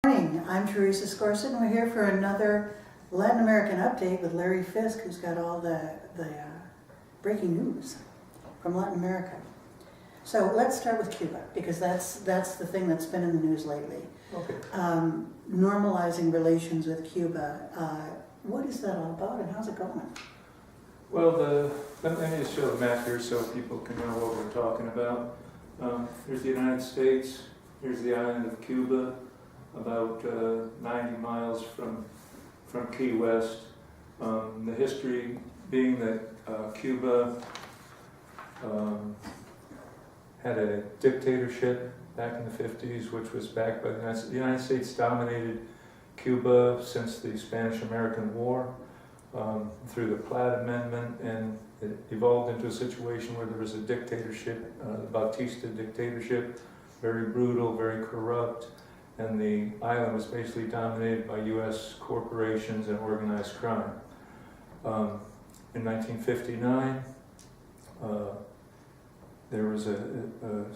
Morning, I'm Theresa Skorseth, and we're here for another Latin American update with Larry Fisk, who's got all the breaking news from Latin America. So let's start with Cuba, because that's the thing that's been in the news lately. Okay. Normalizing relations with Cuba. What is that all about, and how's it going? Well, let me just show the map here so people can know what we're talking about. Here's the United States. Here's the island of Cuba, about 90 miles from Key West. The history being that Cuba had a dictatorship back in the 50s, which was backed by the United States. The United States dominated Cuba since the Spanish-American War through the Platt Amendment, and it evolved into a situation where there was a dictatorship, the Bautista dictatorship, very brutal, very corrupt, and the island was basically dominated by U.S. corporations and organized crime. In 1959, there was a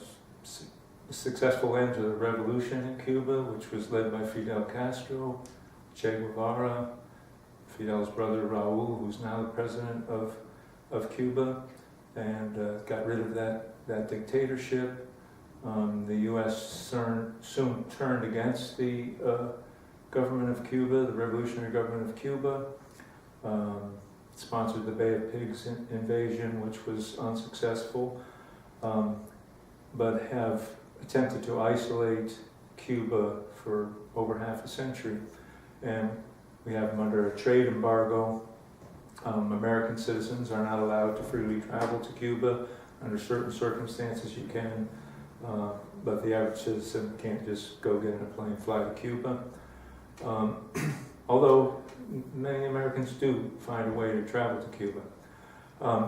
successful end to the revolution in Cuba, which was led by Fidel Castro, Che Guevara, Fidel's brother Raul, who's now the president of Cuba, and got rid of that dictatorship. The U.S. soon turned against the government of Cuba, the revolutionary government of Cuba, sponsored the Bay of Pigs invasion, which was unsuccessful, but have attempted to isolate Cuba for over half a century. And we have them under a trade embargo. American citizens are not allowed to freely travel to Cuba. Under certain circumstances you can, but the average citizen can't just go get in a plane and fly to Cuba. Although many Americans do find a way to travel to Cuba.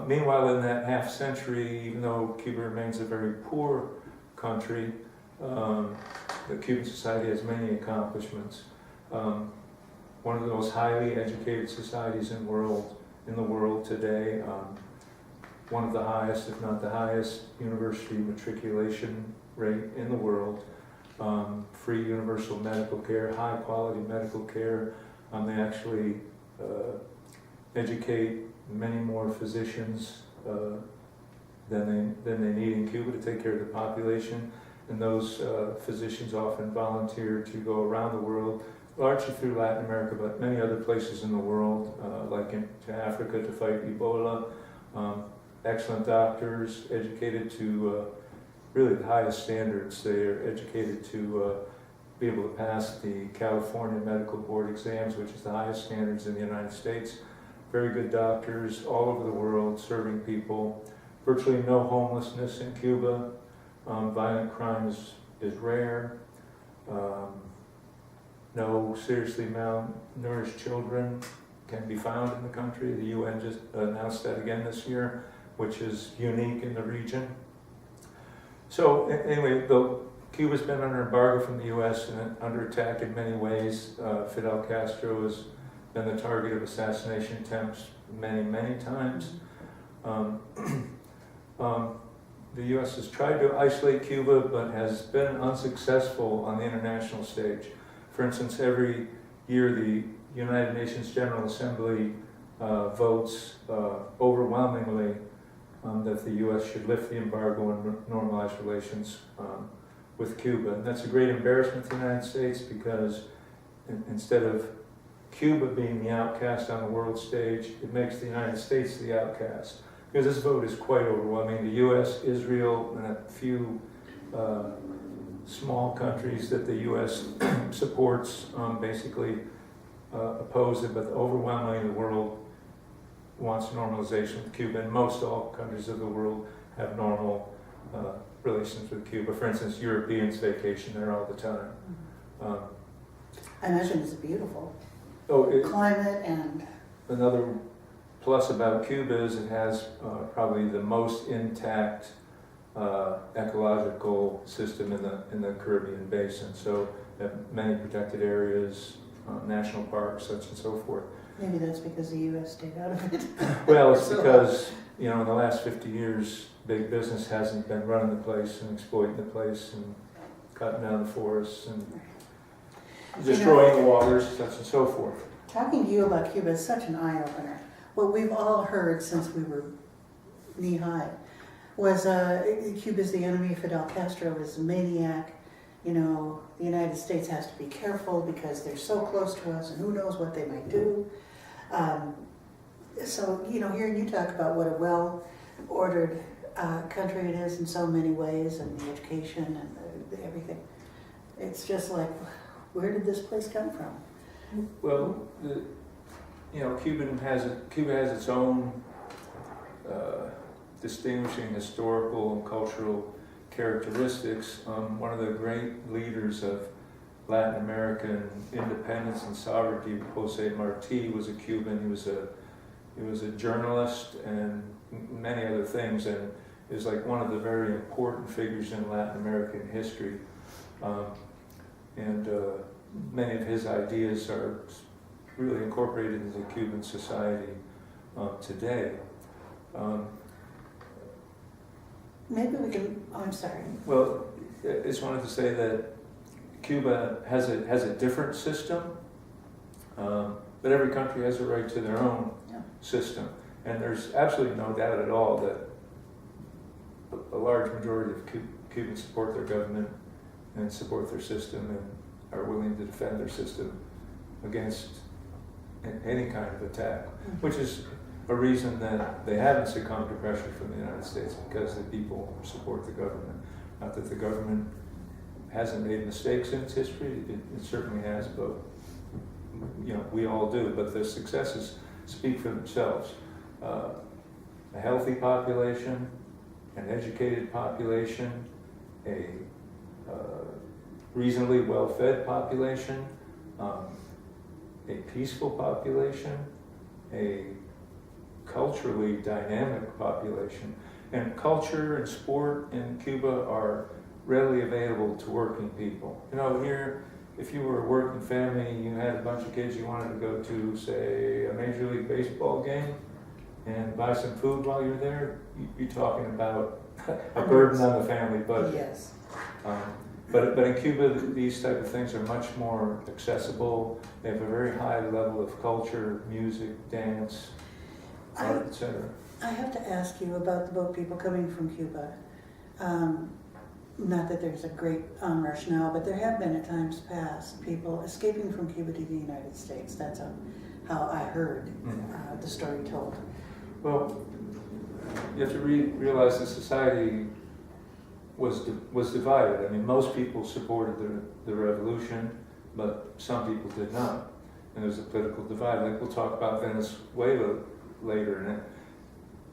Meanwhile, in that half century, even though Cuba remains a very poor country, the Cuban society has many accomplishments. One of the most highly educated societies in the world today. One of the highest, if not the highest, university matriculation rate in the world. Free universal medical care, high quality medical care. They actually educate many more physicians than they need in Cuba to take care of the population. And those physicians often volunteer to go around the world, largely through Latin America, but many other places in the world, like to Africa to fight Ebola. Excellent doctors, educated to really the highest standards. They are educated to be able to pass the California Medical Board exams, which is the highest standards in the United States. Very good doctors all over the world serving people. Virtually no homelessness in Cuba. Violent crime is rare. No seriously malnourished children can be found in the country. The UN just announced that again this year, which is unique in the region. So anyway, though Cuba's been under embargo from the US and under attack in many ways, Fidel Castro has been the target of assassination attempts many times. The US has tried to isolate Cuba, but has been unsuccessful on the international stage. For instance, every year the United Nations General Assembly votes overwhelmingly that the U.S. should lift the embargo and normalize relations with Cuba. And that's a great embarrassment to the United States, because instead of Cuba being the outcast on the world stage, it makes the United States the outcast. Because this vote is quite overwhelming. The U.S., Israel, and a few small countries that the U.S. supports basically oppose it, but overwhelmingly the world wants normalization with Cuba, and most all countries of the world have normal relations with Cuba. For instance, Europeans vacation there all the time. I imagine it's beautiful. Climate and... Another plus about Cuba is it has probably the most intact ecological system in the Caribbean basin. So many protected areas, national parks, such and so forth. Maybe that's because the U.S. stayed out of it. Well, it's because, in the last 50 years, big business hasn't been running the place and exploiting the place and cutting down the forests. And destroying the waters, such and so forth. Talking to you about Cuba is such an eye-opener. What we've all heard since we were knee-high was Cuba's the enemy, Fidel Castro is a maniac. You know, the United States has to be careful because they're so close to us and who knows what they might do. So, you know, hearing you talk about what a well-ordered country it is in so many ways, and the education and the everything, it's just like, where did this place come from? Well, you know, Cuba has its own distinguishing historical and cultural characteristics. One of the great leaders of Latin American independence and sovereignty, Jose Marti, was a Cuban. He was a journalist and many other things, and is like one of the very important figures in Latin American history. Many of his ideas are really incorporated into Cuban society today. Maybe we can, oh, I'm sorry. Well, I just wanted to say that Cuba has a different system, but every country has a right to their own system. And there's absolutely no doubt at all that a large majority of Cubans support their government and support their system and are willing to defend their system against any kind of attack, which is a reason that they haven't succumbed to pressure from the United States, because the people support the government. Not that the government hasn't made mistakes in its history, it certainly has, but you know, we all do, but the successes speak for themselves. A healthy population, an educated population, a reasonably well-fed population, a peaceful population, a culturally dynamic population. And culture and sport in Cuba are readily available to working people. You know, here, if you were a working family, you had a bunch of kids, you wanted to go to, say, a Major League Baseball game and buy some food while you're there, you're talking about a burden on the family budget. Yes. But in Cuba, these type of things are much more accessible. They have a very high level of culture, music, dance, art, etc. I have to ask you about the boat people coming from Cuba. Not that there's a great onrush now, but there have been at times past people escaping from Cuba to the United States. That's how I heard the story told. Well, you have to realize the society was divided. I mean, most people supported the revolution, but some people did not. And there's a political divide. Like we'll talk about Venezuela later, and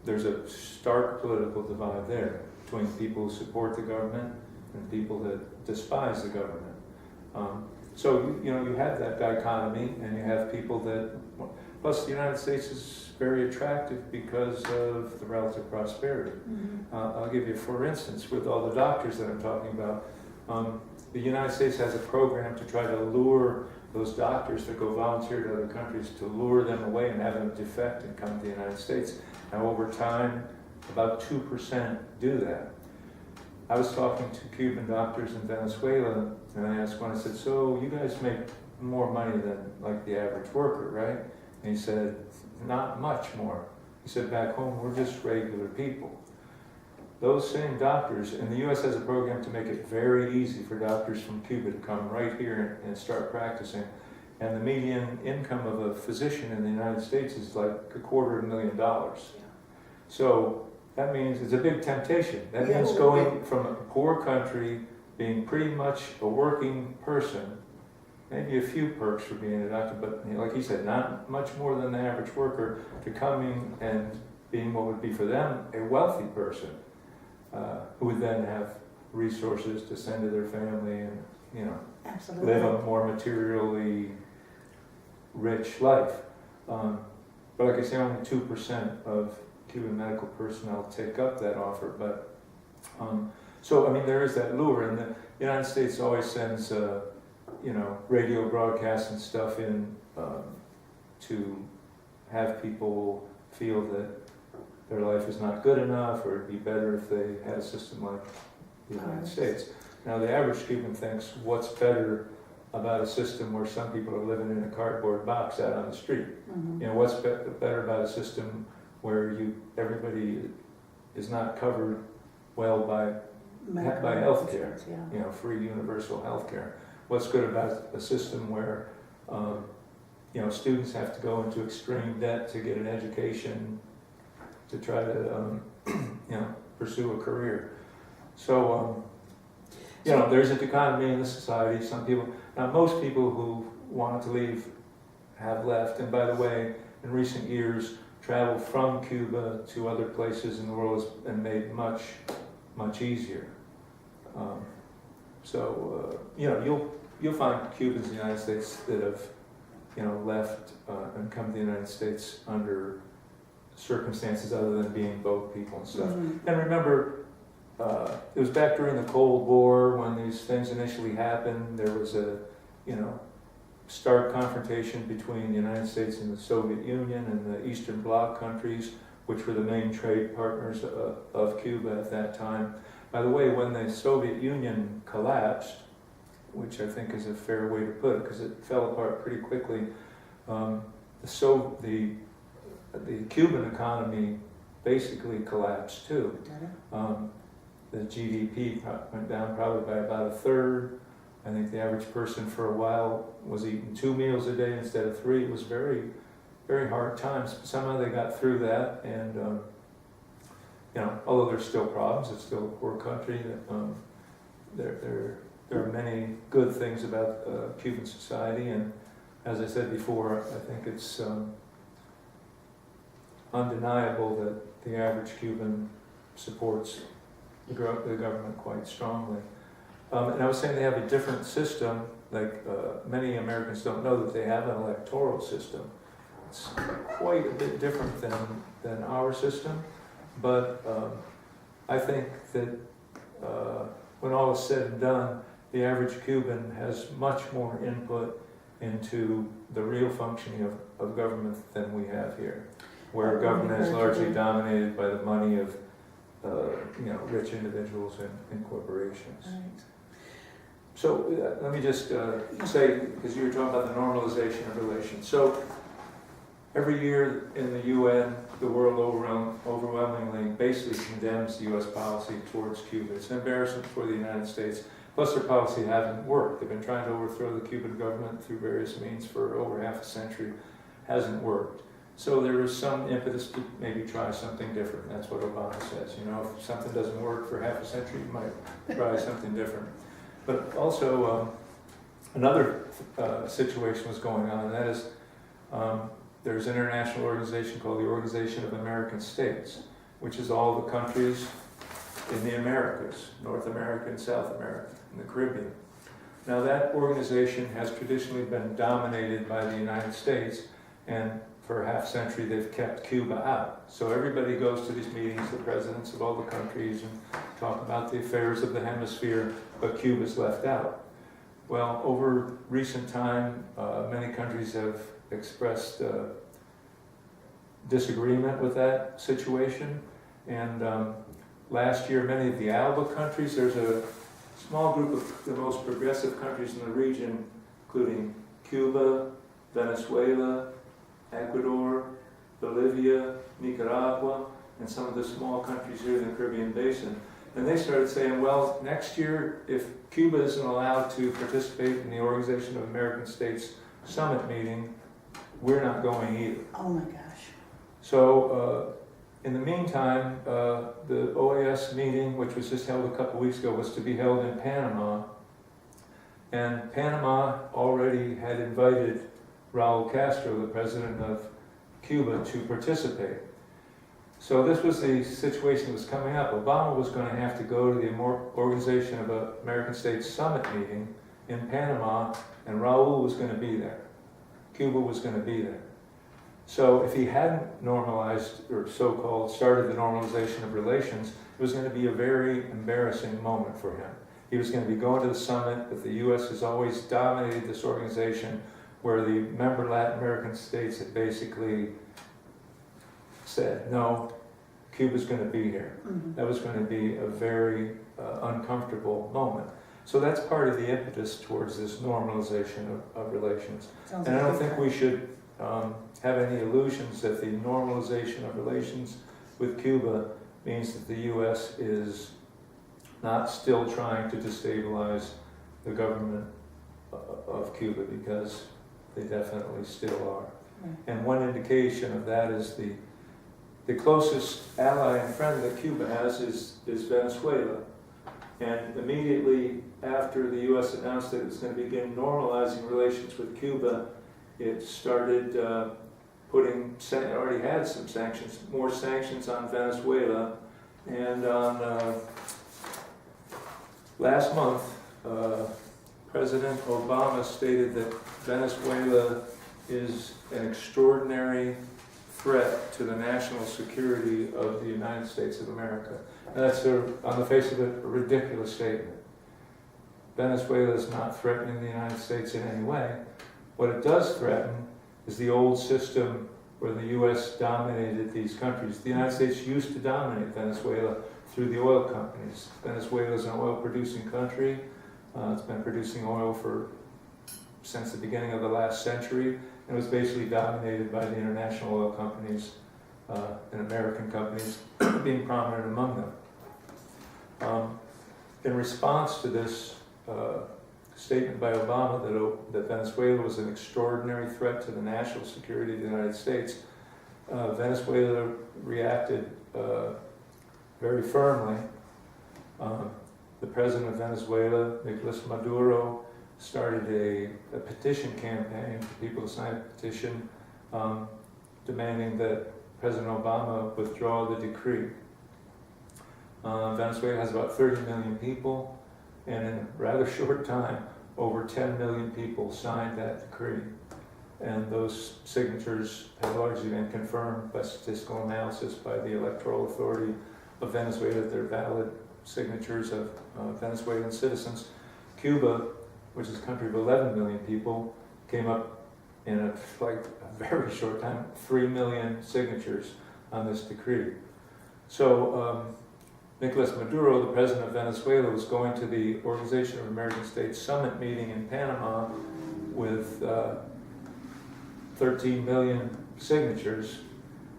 there's a stark political divide there between people who support the government and people that despise the government. So you know, you have that dichotomy, and you have people that. Plus, the United States is very attractive because of the relative prosperity. I'll give you, for instance, with all the doctors that I'm talking about, the United States has a program to try to lure those doctors that go volunteer to other countries, to lure them away and have them defect and come to the United States. Now, over time, about 2% do that. I was talking to Cuban doctors in Venezuela, and I asked one, I said, so you guys make more money than like the average worker, right? And he said, not much more. He said, back home, we're just regular people. Those same doctors, and the U.S. has a program to make it very easy for doctors from Cuba to come right here and start practicing. And the median income of a physician in the United States is like $250,000. So that means it's a big temptation. That means going from a poor country, being pretty much a working person, maybe a few perks for being a doctor, but you know, like he said, not much more than the average worker, to coming and being what would be for them a wealthy person, who would then have resources to send to their family and, you know, Absolutely. live a more materially rich life. But like I say, only 2% of Cuban medical personnel take up that offer. But so I mean, there is that lure, and the United States always sends you know, radio broadcasts and stuff in to have people feel that their life is not good enough, or it'd be better if they had a system like the United States. Now, the average Cuban thinks, what's better about a system where some people are living in a cardboard box out on the street. Mhm. You know, what's better about a system where everybody is not covered well by Medical healthcare, insurance, yeah. you know, free universal healthcare? What's good about a system where, you know, students have to go into extreme debt to get an education to try to, you know, pursue a career? So, you know, there's a dichotomy in the society. Some people, now most people who wanted to leave have left. And by the way, in recent years, travel from Cuba to other places in the world has been made much, much easier. You know, you'll find Cubans in the United States that have, you know, left and come to the United States under circumstances other than being boat people and stuff. Mhm. And remember, it was back during the Cold War when these things initially happened. There was a, you know, stark confrontation between the United States and the Soviet Union and the Eastern Bloc countries, which were the main trade partners of Cuba at that time. By the way, when the Soviet Union collapsed, which I think is a fair way to put it, because it fell apart pretty quickly, the Cuban economy basically collapsed too. The GDP went down probably by about a third. I think the average person for a while was eating 2 meals a day instead of 3. It was very, very hard times. But somehow they got through that, and you know, although there's still problems, it's still a poor country. There are many good things about Cuban society, and as I said before, I think it's undeniable that the average Cuban supports the government quite strongly. And I was saying they have a different system, like many Americans don't know that they have an electoral system. It's quite a bit different than our system, but I think that when all is said and done, the average Cuban has much more input into the real functioning of government than we have here, where government is largely dominated by the money of you know, rich individuals and corporations. Right. So let me just say, because you were talking about the normalization of relations. So every year in the UN, the world overwhelmingly basically condemns the U.S. policy towards Cuba. It's an embarrassment for the United States. Plus their policy hasn't worked. They've been trying to overthrow the Cuban government through various means for over half a century. Hasn't worked. So there is some impetus to maybe try something different. That's what Obama says. You know, if something doesn't work for half a century, you might try something different. But also another situation was going on, and that is there's an international organization called the Organization of American States, which is all the countries in the Americas, North America and South America, and the Caribbean. Now that organization has traditionally been dominated by the United States, and for a half century they've kept Cuba out. So everybody goes to these meetings, the presidents of all the countries, and talk about the affairs of the hemisphere, but Cuba's left out. Well, over recent time, many countries have expressed disagreement with that situation, and last year many of the ALBA countries, there's a small group of the most progressive countries in the region, including Cuba, Venezuela, Ecuador, Bolivia, Nicaragua, and some of the small countries here in the Caribbean Basin. And they started saying, well, next year, if Cuba isn't allowed to participate in the Organization of American States Summit meeting, we're not going either. Oh my gosh. So in the meantime, the OAS meeting, which was just held a couple weeks ago, was to be held in Panama. And Panama already had invited Raul Castro, the president of Cuba, to participate. So this was the situation that was coming up. Obama was going to have to go to the Organization of American States Summit meeting in Panama, and Raul was going to be there. Cuba was going to be there. So if he hadn't normalized, or so-called started the normalization of relations, it was going to be a very embarrassing moment for him. He was going to be going to the summit, but the U.S. has always dominated this organization, where the member Latin American states had basically said, no, Cuba's going to be here. Mm-hmm. That was going to be a very uncomfortable moment. So that's part of the impetus towards this normalization of relations. Sounds And I like don't a think good we should have any illusions that the normalization of relations with Cuba means that the U.S. is not still trying to destabilize the government of Cuba, because they definitely still are. Right. And one indication of that is the closest ally and friend that Cuba has is Venezuela. And immediately after the U.S. announced that it was going to begin normalizing relations with Cuba, it started already had some sanctions, more sanctions on Venezuela. And on last month, President Obama stated that Venezuela is an extraordinary threat to the national security of the United States of America. And that's, on the face of it, a ridiculous statement. Venezuela is not threatening the United States in any way. What it does threaten is the old system where the U.S. dominated these countries. The United States used to dominate Venezuela through the oil companies. Venezuela is an oil-producing country. It's been producing oil since the beginning of the last century, and was basically dominated by the international oil companies and American companies being prominent among them. In response to this statement by Obama that Venezuela was an extraordinary threat to the national security of the United States, Venezuela reacted very firmly. The president of Venezuela, Nicolas Maduro, started a petition campaign for people to sign a petition demanding that President Obama withdraw the decree. Venezuela has about 30 million people, and in a rather short time, over 10 million people signed that decree. And those signatures have largely been confirmed by statistical analysis by the Electoral Authority of Venezuela. They're valid signatures of Venezuelan citizens. Cuba, which is a country of 11 million people, came up in a very short time, 3 million signatures on this decree. So Nicolas Maduro, the president of Venezuela, was going to the Organization of American States Summit meeting in Panama with 13 million signatures,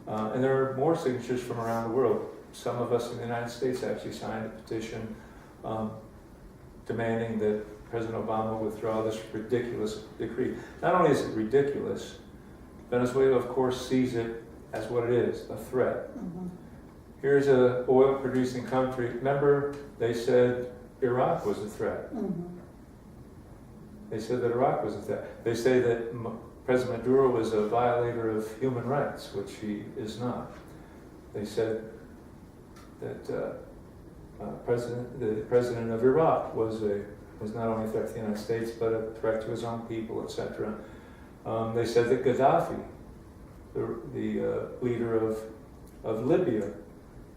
and there are more signatures from around the world. Some of us in the United States actually signed a petition demanding that President Obama withdraw this ridiculous decree. Not only is it ridiculous, Venezuela, of course, sees it as what it is, a threat. Mm-hmm. Here's an oil-producing country. Remember, they said Iraq was a threat. Mm-hmm. They said that Iraq was a threat. They say that President Maduro is a violator of human rights, which he is not. They said that the president of Iraq was not only a threat to the United States, but a threat to his own people, etc. They said that Gaddafi, the leader of Libya,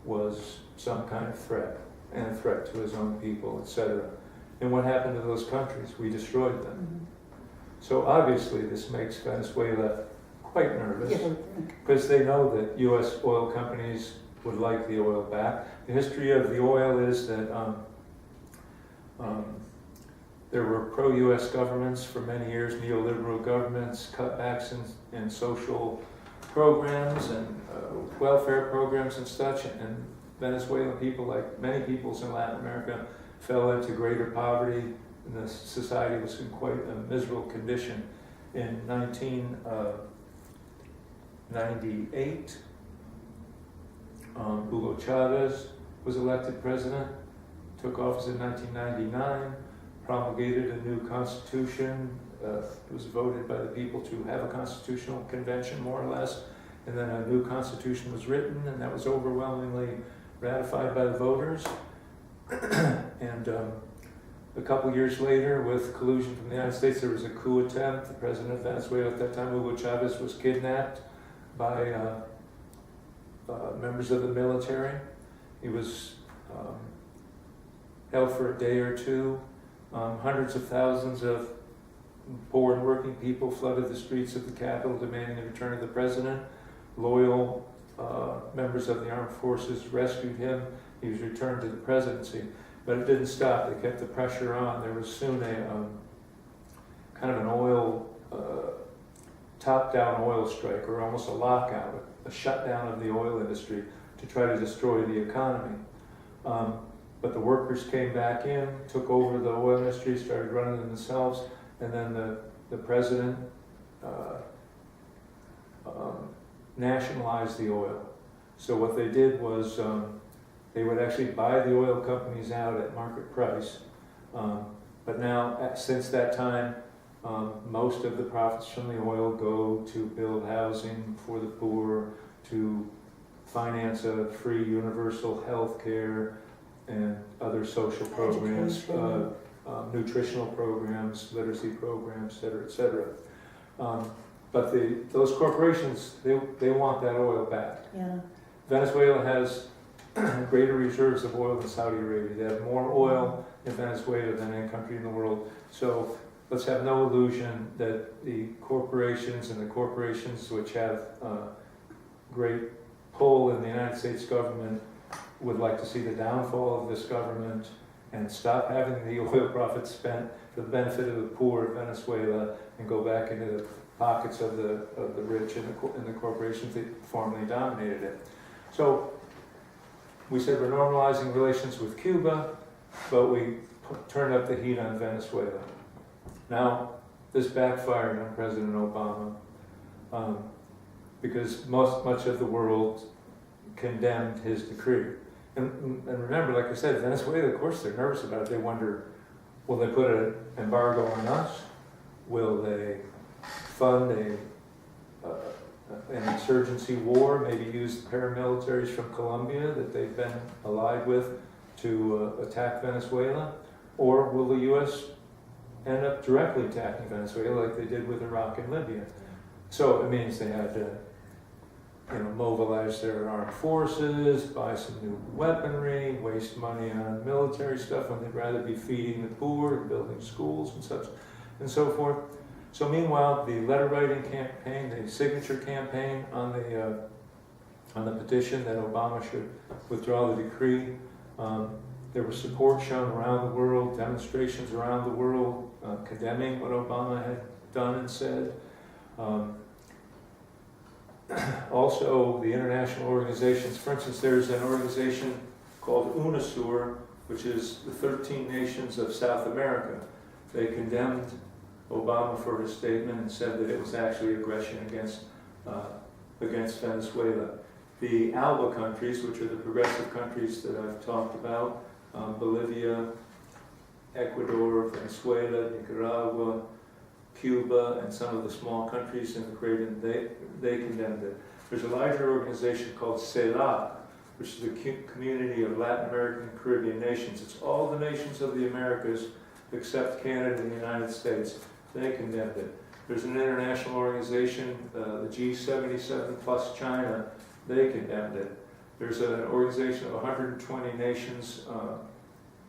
was some kind of threat, and a threat to his own people, etc. And what happened to those countries? We destroyed them. Mm-hmm. So obviously this makes Venezuela quite nervous, Yeah. because they know that U.S. oil companies would like the oil back. The history of the oil is that there were pro-U.S. governments for many years, neoliberal governments, cutbacks in social programs and welfare programs and such, and Venezuelan people, like many peoples in Latin America, fell into greater poverty, and the society was in quite a miserable condition. In 1998, Hugo Chavez was elected president, took office in 1999, promulgated a new constitution. It was voted by the people to have a constitutional convention, more or less, and then a new constitution was written, and that was overwhelmingly ratified by the voters. And a couple years later, with collusion from the United States, there was a coup attempt. The president of Venezuela at that time, Hugo Chavez, was kidnapped by members of the military. He was held for a day or two. Hundreds of thousands of poor and working people flooded the streets of the capital demanding the return of the president. Loyal members of the armed forces rescued him. He was returned to the presidency. But it didn't stop. They kept the pressure on. There was soon a kind of an oil, top-down oil strike, or almost a lockout, a shutdown of the oil industry to try to destroy the economy. But the workers came back in, took over the oil industry, started running it themselves, and then the president nationalized the oil. So what they did was they would actually buy the oil companies out at market price. But now, since that time, most of the profits from the oil go to build housing for the poor, to finance a free universal health care and other social programs, nutritional programs, literacy programs, et cetera. But those corporations, they want that oil back. Yeah. Venezuela has greater reserves of oil than Saudi Arabia. They have more oil in Venezuela than any country in the world. So let's have no illusion that the corporations which have great pull in the United States government would like to see the downfall of this government and stop having the oil profits spent for the benefit of the poor of Venezuela and go back into the pockets of the rich and the corporations that formerly dominated it. So we said we're normalizing relations with Cuba, but we turned up the heat on Venezuela. Now, this backfired on President Obama because much of the world condemned his decree. And remember, like I said, Venezuela, of course, they're nervous about it. They wonder, will they put an embargo on us? Will they fund an insurgency war, maybe use paramilitaries from Colombia that they've been allied with to attack Venezuela? Or will the U.S. end up directly attacking Venezuela like they did with Iraq and Libya? So it means they had to mobilize their armed forces, buy some new weaponry, waste money on military stuff when they'd rather be feeding the poor and building schools and such and so forth. So meanwhile, the letter writing campaign, the signature campaign on the petition that Obama should withdraw the decree, there was support shown around the world, demonstrations around the world condemning what Obama had done and said. Also, the international organizations, for instance, there's an organization called UNASUR, which is the 13 nations of South America. They condemned Obama for his statement and said that it was actually aggression against Venezuela. The ALBA countries, which are the progressive countries that I've talked about, Bolivia, Ecuador, Venezuela, Nicaragua, Cuba, and some of the small countries in the Caribbean, they condemned it. There's a larger organization called CELAC, which is the Community of Latin American and Caribbean Nations. It's all the nations of the Americas except Canada and the United States. They condemned it. There's an international organization, the G77 plus China, they condemned it. There's an organization of 120 nations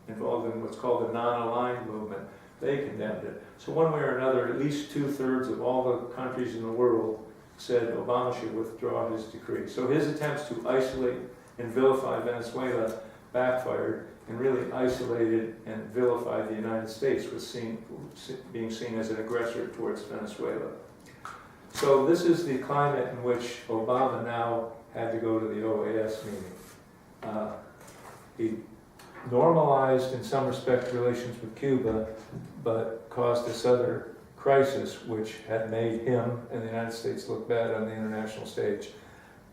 involved in what's called the non-aligned movement. They condemned it. So one way or another, at least 2/3 of all the countries in the world said Obama should withdraw his decree. So his attempts to isolate and vilify Venezuela backfired and really isolated and vilified the United States, was being seen as an aggressor towards Venezuela. So this is the climate in which Obama now had to go to the OAS meeting. He normalized in some respect relations with Cuba, but caused this other crisis which had made him and the United States look bad on the international stage.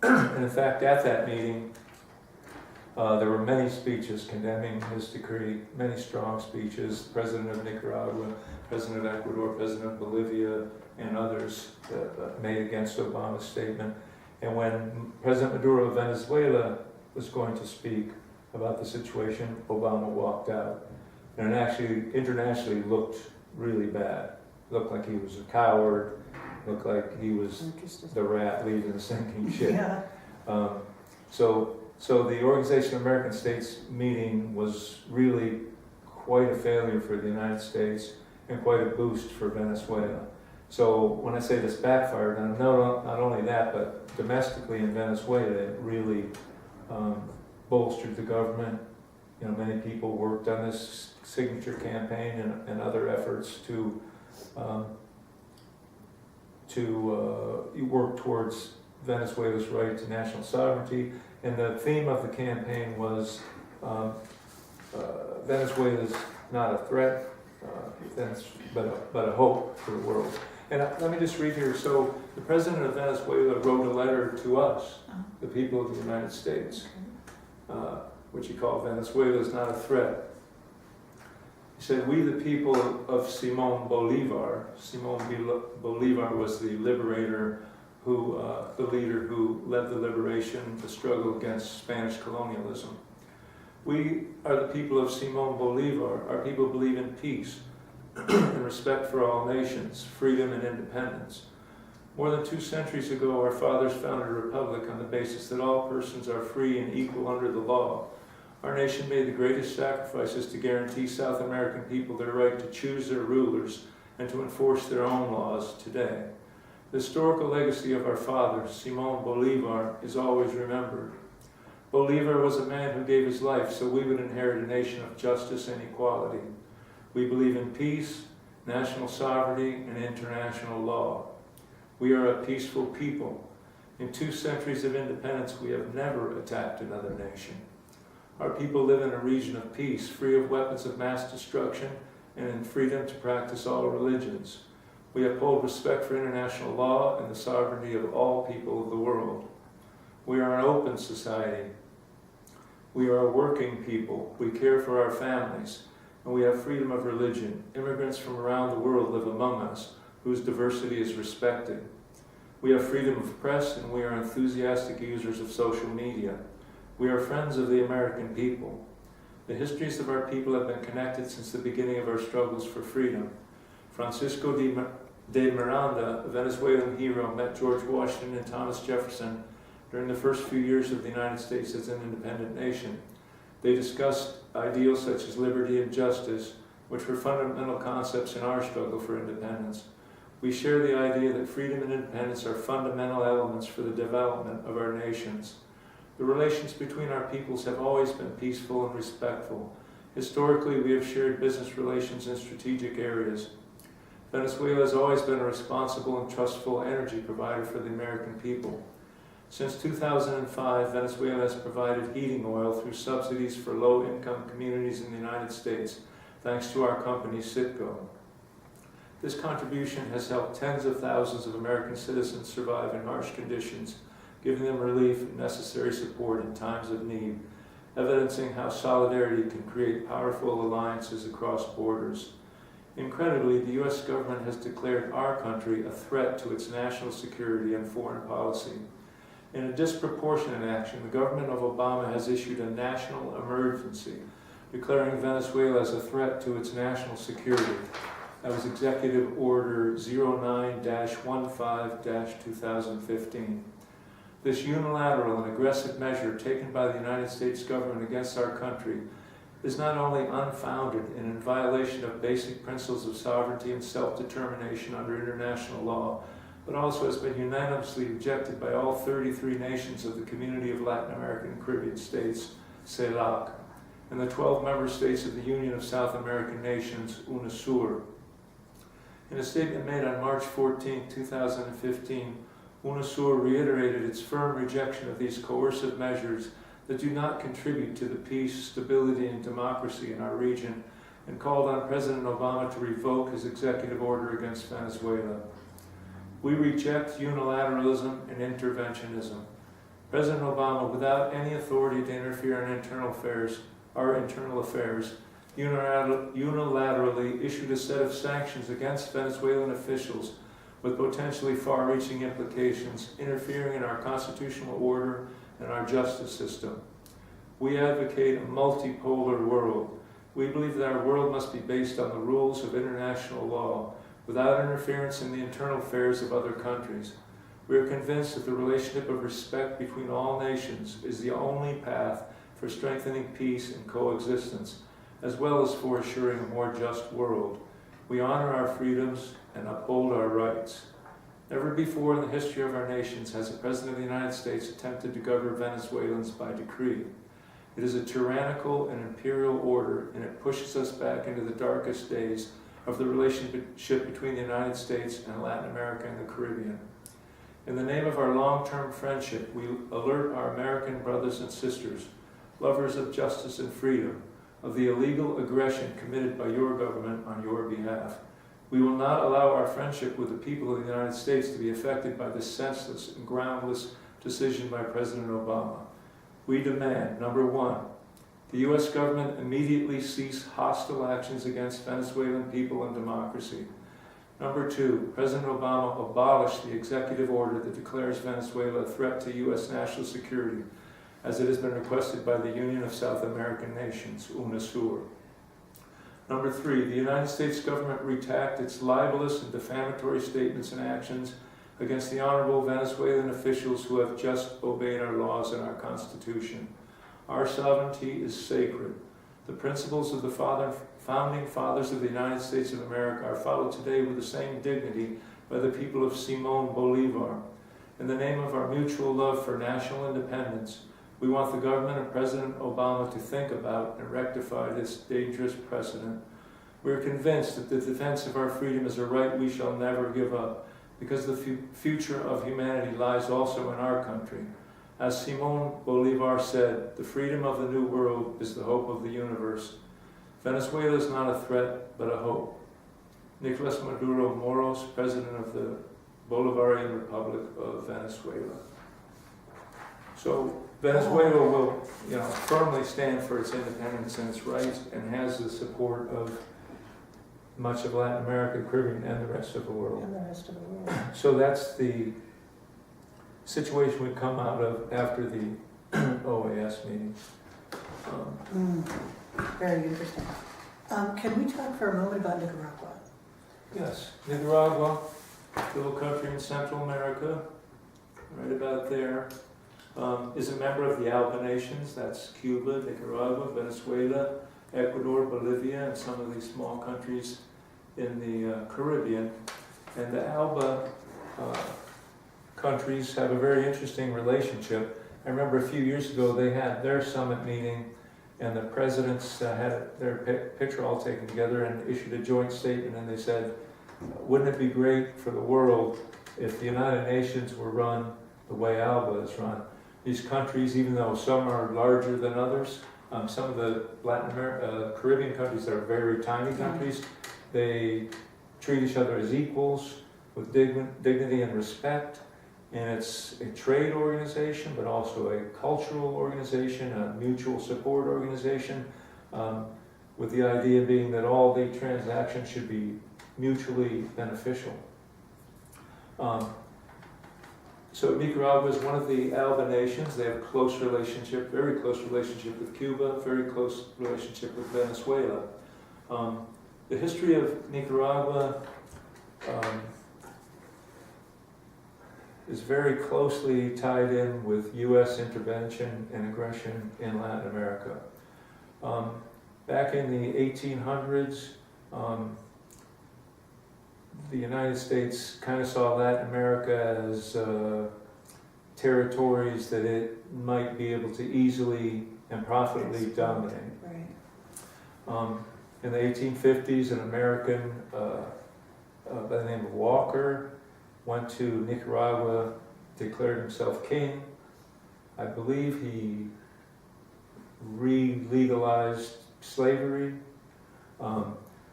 And in fact, at that meeting, there were many speeches condemning his decree, many strong speeches. The President of Nicaragua, President of Ecuador, President of Bolivia, and others made against Obama's statement. And when President Maduro of Venezuela was going to speak about the situation, Obama walked out. And it actually internationally looked really bad. Looked like he was a coward, looked like he was the rat leading the sinking ship. Yeah. So the Organization of American States meeting was really quite a failure for the United States and quite a boost for Venezuela. So when I say this backfired, and not only that, but domestically in Venezuela, it really bolstered the government, Many people worked on this signature campaign and other efforts to work towards Venezuela's right to national sovereignty. And the theme of the campaign was Venezuela's not a threat, but a hope for the world. And let me just read here. So the president of Venezuela wrote a letter to us, the people of the United States, which he called Venezuela is not a threat. He said, we the people of Simón Bolívar. Simón Bolívar was the liberator the leader who led the liberation, the struggle against Spanish colonialism. We are the people of Simón Bolívar. Our people believe in peace and respect for all nations, freedom and independence. More than 2 centuries ago, our fathers founded a republic on the basis that all persons are free and equal under the law. Our nation made the greatest sacrifices to guarantee South American people their right to choose their rulers and to enforce their own laws today. The historical legacy of our father, Simón Bolívar, is always remembered. Bolívar was a man who gave his life so we would inherit a nation of justice and equality. We believe in peace, national sovereignty, and international law. We are a peaceful people. In 2 centuries of independence, we have never attacked another nation. Our people live in a region of peace, free of weapons of mass destruction, and in freedom to practice all religions. We uphold respect for international law and the sovereignty of all people of the world. We are an open society. We are a working people. We care for our families, and we have freedom of religion. Immigrants from around the world live among us, whose diversity is respected. We have freedom of press, and we are enthusiastic users of social media. We are friends of the American people. The histories of our people have been connected since the beginning of our struggles for freedom. Francisco de Miranda, a Venezuelan hero, met George Washington and Thomas Jefferson during the first few years of the United States as an independent nation. They discussed ideals such as liberty and justice, which were fundamental concepts in our struggle for independence. We share the idea that freedom and independence are fundamental elements for the development of our nations. The relations between our peoples have always been peaceful and respectful. Historically, we have shared business relations in strategic areas. Venezuela has always been a responsible and trustful energy provider for the American people. Since 2005, Venezuela has provided heating oil through subsidies for low-income communities in the United States, thanks to our company, Citgo. This contribution has helped tens of thousands of American citizens survive in harsh conditions, giving them relief and necessary support in times of need, evidencing how solidarity can create powerful alliances across borders. Incredibly, the U.S. government has declared our country a threat to its national security and foreign policy. In a disproportionate action, the government of Obama has issued a national emergency, declaring Venezuela as a threat to its national security. That was Executive Order 09-15-2015. This unilateral and aggressive measure taken by the United States government against our country is not only unfounded and in violation of basic principles of sovereignty and self-determination under international law, but also has been unanimously rejected by all 33 nations of the Community of Latin American and Caribbean States, CELAC, and the 12 member states of the Union of South American Nations, UNASUR. In a statement made on March 14, 2015, UNASUR reiterated its firm rejection of these coercive measures that do not contribute to the peace, stability, and democracy in our region, and called on President Obama to revoke his executive order against Venezuela. We reject unilateralism and interventionism. President Obama, without any authority to interfere in our internal affairs, unilaterally issued a set of sanctions against Venezuelan officials with potentially far-reaching implications, interfering in our constitutional order and our justice system. We advocate a multipolar world. We believe that our world must be based on the rules of international law, without interference in the internal affairs of other countries. We are convinced that the relationship of respect between all nations is the only path for strengthening peace and coexistence, as well as for assuring a more just world. We honor our freedoms and uphold our rights. Never before in the history of our nations has a President of the United States attempted to govern Venezuelans by decree. It is a tyrannical and imperial order, and it pushes us back into the darkest days of the relationship between the United States and Latin America and the Caribbean. In the name of our long-term friendship, we alert our American brothers and sisters, lovers of justice and freedom, of the illegal aggression committed by your government on your behalf. We will not allow our friendship with the people of the United States to be affected by this senseless and groundless decision by President Obama. We demand, number one, the U.S. government immediately cease hostile actions against Venezuelan people and democracy. Number two, President Obama abolish the executive order that declares Venezuela a threat to U.S. national security, as it has been requested by the Union of South American Nations, UNASUR. Number three, the United States government retract its libelous and defamatory statements and actions against the honorable Venezuelan officials who have just obeyed our laws and our Constitution. Our sovereignty is sacred. The principles of the founding fathers of the United States of America are followed today with the same dignity by the people of Simon Bolivar. In the name of our mutual love for national independence, we want the government of President Obama to think about and rectify this dangerous precedent. We are convinced that the defense of our freedom is a right we shall never give up, because the future of humanity lies also in our country. As Simon Bolivar said, the freedom of the New World is the hope of the universe. Venezuela is not a threat, but a hope. Nicolas Maduro Moros, President of the Bolivarian Republic of Venezuela. So Venezuela will, firmly stand for its independence and its rights, and has the support of much of Latin America, the Caribbean, and the rest of the world. And the rest of the world. So that's the situation we come out of after the OAS meeting. Very interesting. Can we talk for a moment about Nicaragua? Yes, Nicaragua, little country in Central America, right about there, is a member of the ALBA nations. That's Cuba, Nicaragua, Venezuela, Ecuador, Bolivia, and some of these small countries in the Caribbean. And the ALBA countries have a very interesting relationship. I remember a few years ago they had their summit meeting, and the presidents had their picture all taken together and issued a joint statement, and they said, wouldn't it be great for the world if the United Nations were run the way ALBA is run? These countries, even though some are larger than others, some of the Caribbean countries that are very tiny countries, they treat each other as equals with dignity and respect. And it's a trade organization, but also a cultural organization, a mutual support organization, with the idea being that all the transactions should be mutually beneficial. So Nicaragua is one of the ALBA nations. They have a close relationship, very close relationship with Cuba, very close relationship with Venezuela. The history of Nicaragua is very closely tied in with U.S. intervention and aggression in Latin America. Back in the 1800s, the United States kind of saw Latin America as territories that it might be able to easily and profitably dominate. Right. In the 1850s, an American by the name of Walker went to Nicaragua, declared himself king. I believe he re-legalized slavery.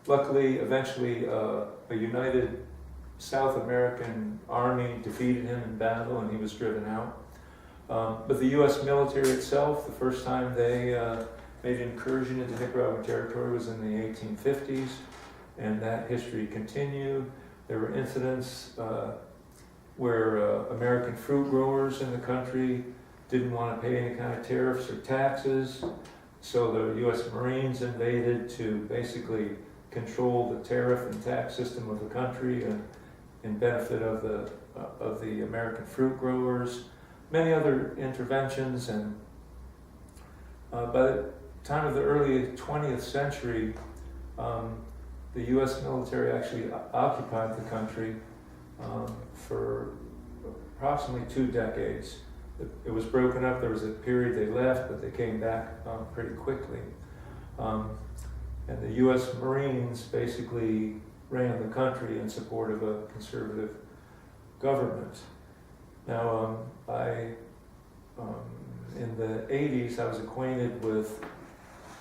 Luckily, eventually, a united South American army defeated him in battle, and he was driven out. But the U.S. military itself, the first time they made an incursion into Nicaraguan territory was in the 1850s, and that history continued. There were incidents where American fruit growers in the country didn't want to pay any kind of tariffs or taxes, so the U.S. Marines invaded to basically control the tariff and tax system of the country in benefit of the American fruit growers. Many other interventions, and by the time of the early 20th century, the U.S. military actually occupied the country for approximately 2 decades. it was broken up. There was a period they left, but they came back pretty quickly. And the U.S. Marines basically ran the country in support of a conservative government. Now, in the 80s, I was acquainted with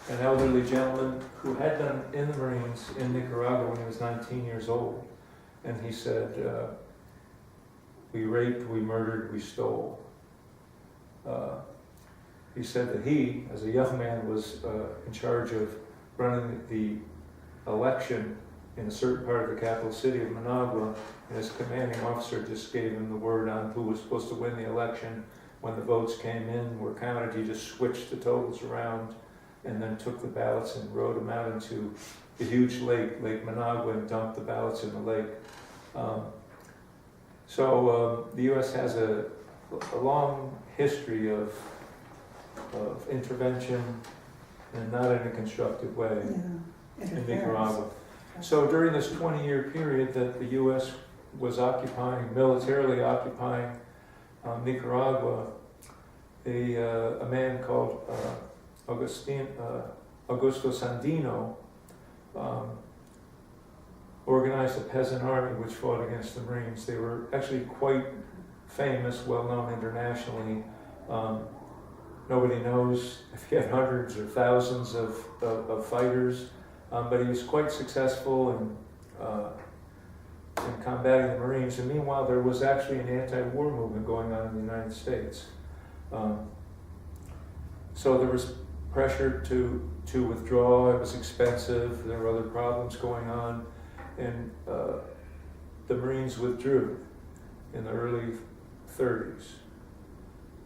an elderly gentleman who had been in the Marines in Nicaragua when he was 19 years old. And he said, we raped, we murdered, we stole. He said that he, as a young man, was in charge of running the election in a certain part of the capital city of Managua, and his commanding officer just gave him the word on who was supposed to win the election. When the votes came in, were counted, he just switched the totals around and then took the ballots and rode them out into the huge lake, Lake Managua, and dumped the ballots in the lake. So the U.S. has a long history of intervention, and not in a constructive way, in Nicaragua. So during this 20-year period that the U.S. was militarily occupying Nicaragua, a man called Augusto Sandino organized a peasant army which fought against the Marines. They were actually quite famous, well known internationally. Nobody knows if he had hundreds or thousands of fighters, but he was quite successful in combating the Marines. And meanwhile, there was actually an anti-war movement going on in the United States. So there was pressure to withdraw. It was expensive. There were other problems going on. And the Marines withdrew in the early 30s.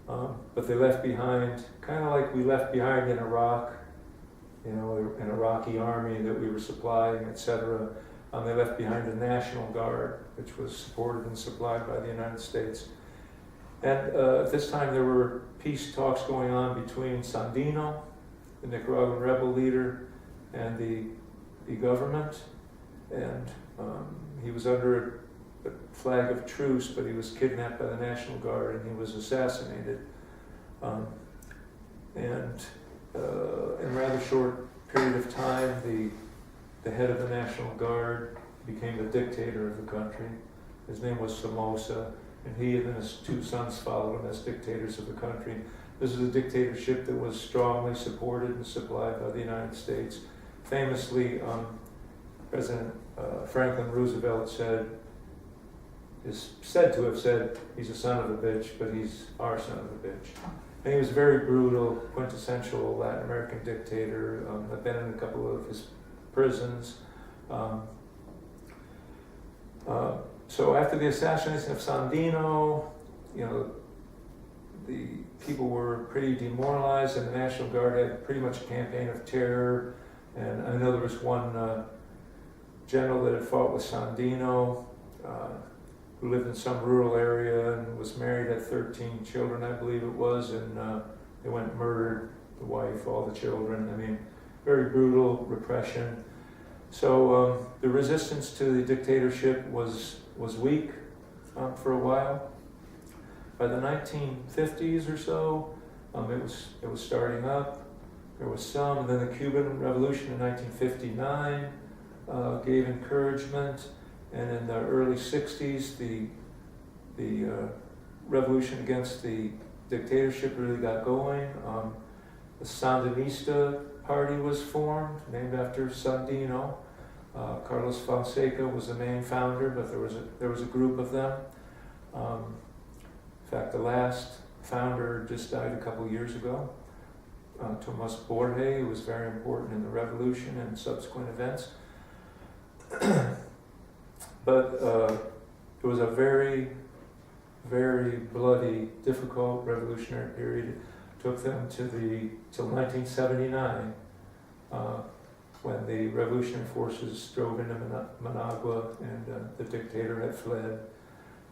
But they left behind, kind of like we left behind in Iraq, an Iraqi army that we were supplying, etc. They left behind the National Guard, which was supported and supplied by the United States. And at this time there were peace talks going on between Sandino, the Nicaraguan rebel leader, and the government. And he was under a flag of truce, but he was kidnapped by the National Guard and he was assassinated. In a rather short period of time, the head of the National Guard became the dictator of the country. His name was Somoza, and he and his two sons followed him as dictators of the country. This is a dictatorship that was strongly supported and supplied by the United States. Famously, President Franklin Roosevelt is said to have said, he's a son of a bitch, but he's our son of a bitch. And he was very brutal, quintessential Latin American dictator. I've been in a couple of his prisons. So after the assassination of Sandino, the people were pretty demoralized, and the National Guard had pretty much a campaign of terror. And I know there was one general that had fought with Sandino, who lived in some rural area and was married, had 13 children, I believe it was, and they went and murdered the wife, all the children. I mean, very brutal repression. So the resistance to the dictatorship was weak for a while. By the 1950s or so, it was starting up. There was some, and then the Cuban Revolution in 1959 gave encouragement, and in the early 60s, the revolution against the dictatorship really got going. The Sandinista Party was formed, named after Sandino. Carlos Fonseca was the main founder, but there was a group of them. In fact, the last founder just died a couple years ago. Tomas Borge, who was very important in the revolution and subsequent events. But it was a very, very bloody, difficult revolutionary period. It took them till 1979, when the revolutionary forces drove into Managua, and the dictator had fled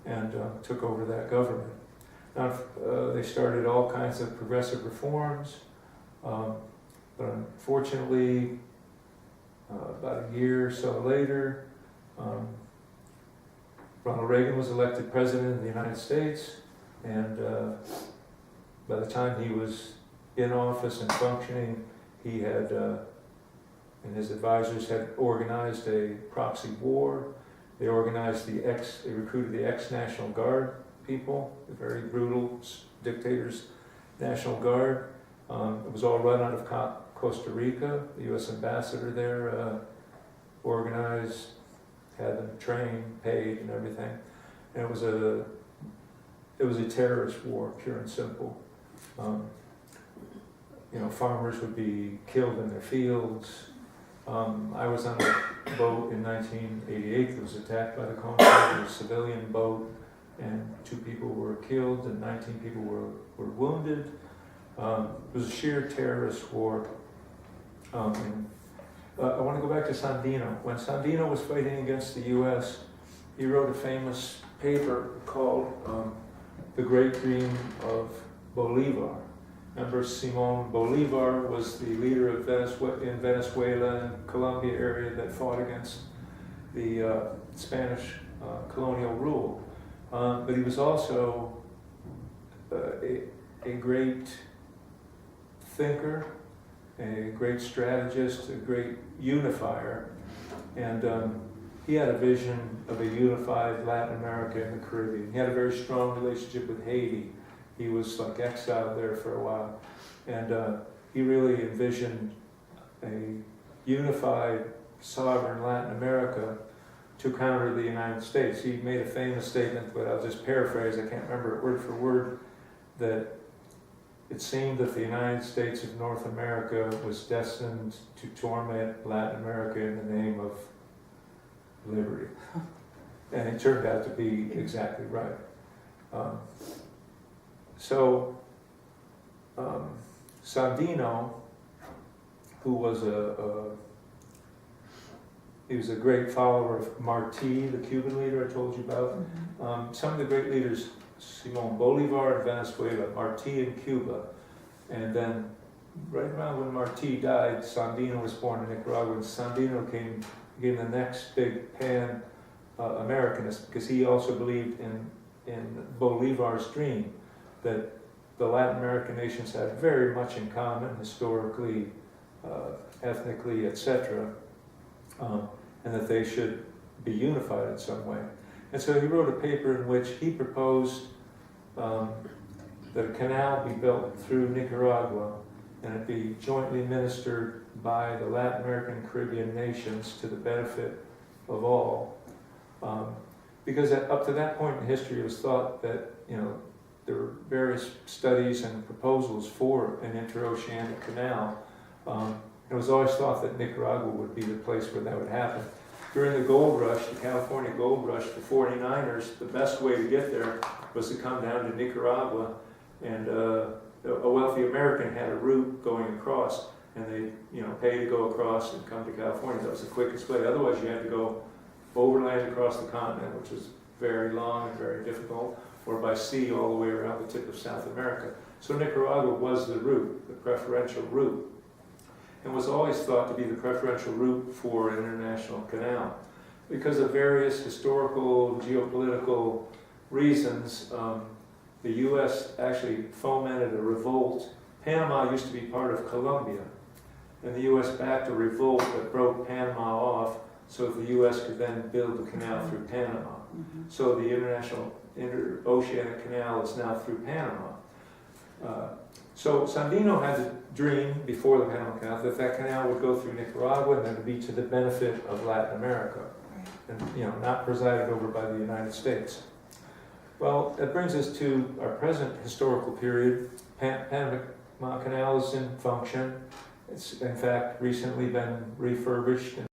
and took over that government. Now, they started all kinds of progressive reforms, but unfortunately, about a year or so later, Ronald Reagan was elected president of the United States, and by the time he was in office and functioning, he had, and his advisors had organized a proxy war. They recruited the ex-National Guard people, the very brutal dictators' National Guard. It was all run out of Costa Rica. The U.S. ambassador there organized, had them trained, paid, and everything. And it was a terrorist war, pure and simple. Farmers would be killed in their fields. I was on a boat in 1988 that was attacked by the Contras. It was a civilian boat, and 2 people were killed and 19 people were wounded. It was a sheer terrorist war. I want to go back to Sandino. When Sandino was fighting against the U.S., he wrote a famous paper called The Great Dream of Bolivar. Remember, Simon Bolivar was the leader of in Venezuela and Colombia area that fought against the Spanish colonial rule. But he was also a great thinker, a great strategist, a great unifier, and he had a vision of a unified Latin America and the Caribbean. He had a very strong relationship with Haiti. He was like exiled there for a while, and he really envisioned a unified, sovereign Latin America to counter the United States. He made a famous statement, but I'll just paraphrase, I can't remember it word for word, that it seemed that the United States of North America was destined to torment Latin America in the name of liberty. And it turned out to be exactly right. Sandino, who was he was a great follower of Martí, the Cuban leader I told you about. Some of the great leaders, Simon Bolivar in Venezuela, Martí in Cuba, and then right around when Martí died, Sandino was born in Nicaragua, and Sandino became the next big pan-Americanist, because he also believed in Bolivar's dream that the Latin American nations had very much in common historically, ethnically, etc., and that they should be unified in some way. And so he wrote a paper in which he proposed that a canal be built through Nicaragua and it be jointly ministered by the Latin American and Caribbean nations to the benefit of all. Because up to that point in history, it was thought that there were various studies and proposals for an interoceanic canal. It was always thought that Nicaragua would be the place where that would happen. During the gold rush, the California gold rush, the 49ers, the best way to get there was to come down to Nicaragua, and a wealthy American had a route going across, and they pay to go across and come to California. That was the quickest way. Otherwise, you had to go overland across the continent, which was very long and very difficult, or by sea all the way around the tip of South America. So Nicaragua was the route, the preferential route, and was always thought to be the preferential route for an international canal. Because of various historical, geopolitical reasons, the U.S. actually fomented a revolt. Panama used to be part of Colombia, and the U.S. backed a revolt that broke Panama off so that the U.S. could then build the canal through Panama. So the interoceanic canal is now through Panama. So Sandino had the dream before the Panama Canal that canal would go through Nicaragua and then would be to the benefit of Latin America, and not presided over by the United States. Well, that brings us to our present historical period. Panama Canal is in function. It's in fact recently been refurbished